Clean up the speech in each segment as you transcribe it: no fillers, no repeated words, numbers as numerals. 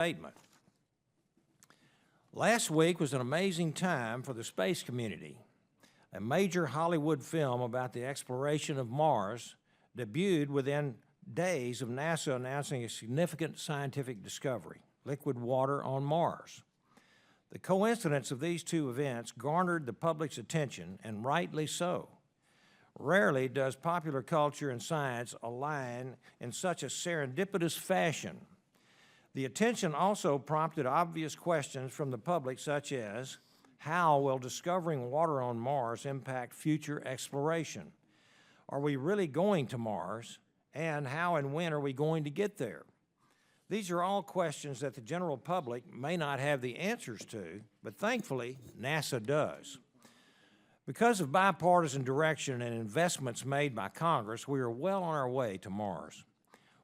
Statement. Last week was an amazing time for the space community. A major Hollywood film about the exploration of Mars debuted within days of NASA announcing a significant scientific discovery: liquid water on Mars. The coincidence of these two events garnered the public's attention, and rightly so. Rarely does popular culture and science align in such a serendipitous fashion. The attention also prompted obvious questions from the public, such as, how will discovering water on Mars impact future exploration? Are we really going to Mars? And how and when are we going to get there? These are all questions that the general public may not have the answers to, but thankfully, NASA does. Because of bipartisan direction and investments made by Congress, we are well on our way to Mars.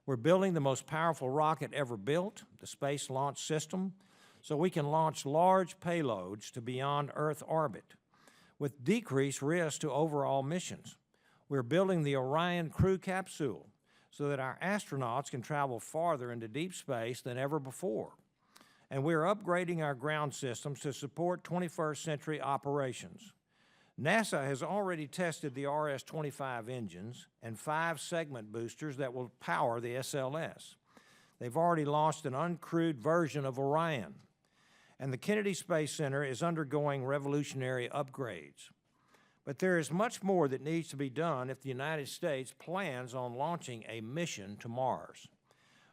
We're building the most powerful rocket ever built, the Space Launch System, so we can launch large payloads to beyond Earth orbit with decreased risk to overall missions. We're building the Orion crew capsule so that our astronauts can travel farther into deep space than ever before. And we're upgrading our ground systems to support 21st century operations. NASA has already tested the RS-25 engines and 5 segment boosters that will power the SLS. They've already launched an uncrewed version of Orion. And the Kennedy Space Center is undergoing revolutionary upgrades. But there is much more that needs to be done if the United States plans on launching a mission to Mars.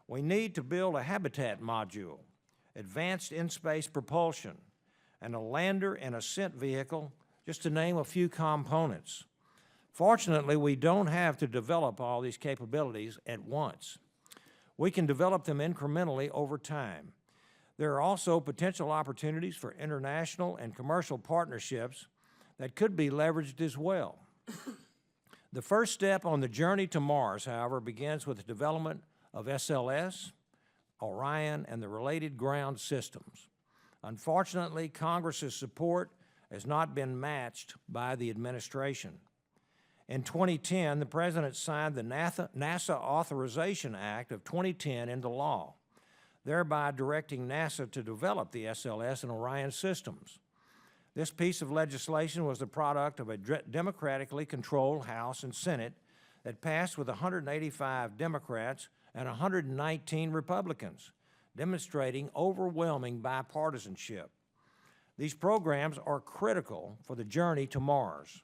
We need to build a habitat module, advanced in-space propulsion, and a lander and ascent vehicle, just to name a few components. Fortunately, we don't have to develop all these capabilities at once. We can develop them incrementally over time. There are also potential opportunities for international and commercial partnerships that could be leveraged as well. The first step on the journey to Mars, however, begins with the development of SLS, Orion, and the related ground systems. Unfortunately, Congress's support has not been matched by the administration. In 2010, the President signed the NASA Authorization Act of 2010 into law, thereby directing NASA to develop the SLS and Orion systems. This piece of legislation was the product of a democratically controlled House and Senate that passed with 185 Democrats and 119 Republicans, demonstrating overwhelming bipartisanship. These programs are critical for the journey to Mars,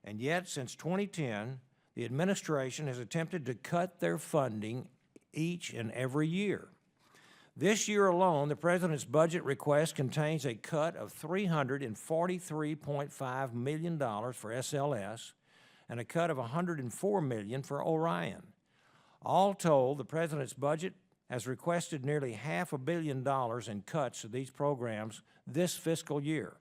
and yet since 2010, the administration has attempted to cut their funding each and every year. This year alone, the President's budget request contains a cut of $343.5 million for SLS and a cut of $104 million for Orion. All told, the President's budget has requested nearly $500 million in cuts to these programs this fiscal year.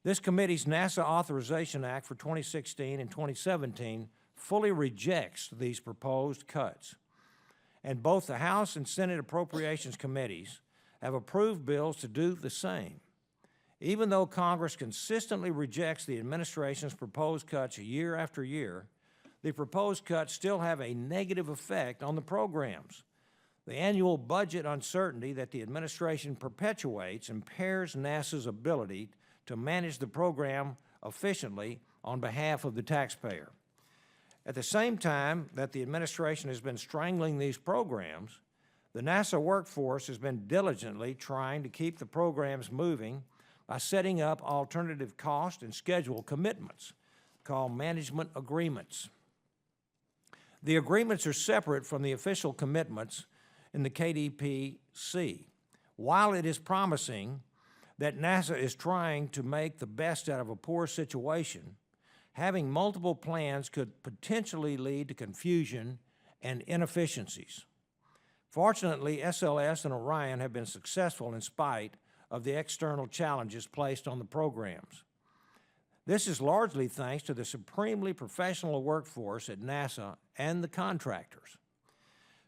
This committee's NASA Authorization Act for 2016 and 2017 fully rejects these proposed cuts. And both the House and Senate Appropriations Committees have approved bills to do the same. Even though Congress consistently rejects the administration's proposed cuts year after year, the proposed cuts still have a negative effect on the programs. The annual budget uncertainty that the administration perpetuates impairs NASA's ability to manage the program efficiently on behalf of the taxpayer. At the same time that the administration has been strangling these programs, the NASA workforce has been diligently trying to keep the programs moving by setting up alternative cost and schedule commitments called management agreements. The agreements are separate from the official commitments in the KDPC. While it is promising that NASA is trying to make the best out of a poor situation, having multiple plans could potentially lead to confusion and inefficiencies. Fortunately, SLS and Orion have been successful in spite of the external challenges placed on the programs. This is largely thanks to the supremely professional workforce at NASA and the contractors.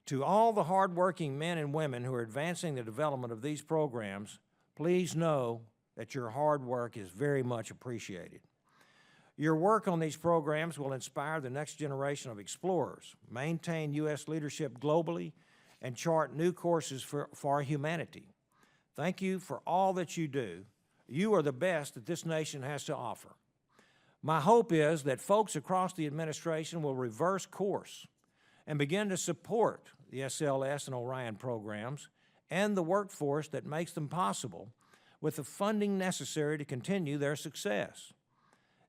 To all the hardworking men and women who are advancing the development of these programs, please know that your hard work is very much appreciated. Your work on these programs will inspire the next generation of explorers, maintain U.S. leadership globally, and chart new courses for humanity. Thank you for all that you do. You are the best that this nation has to offer. My hope is that folks across the administration will reverse course and begin to support the SLS and Orion programs and the workforce that makes them possible with the funding necessary to continue their success.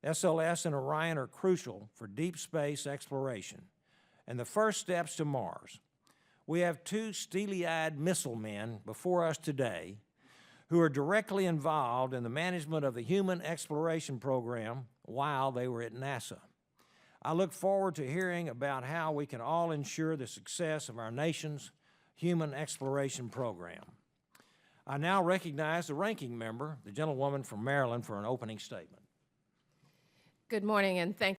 SLS and Orion are crucial for deep space exploration and the first steps to Mars. We have two steely-eyed missile men before us today who are directly involved in the management of the human exploration program while they were at NASA. I look forward to hearing about how we can all ensure the success of our nation's human exploration program. I now recognize the ranking member, the gentlewoman from Maryland, for an opening statement. Good morning, and thank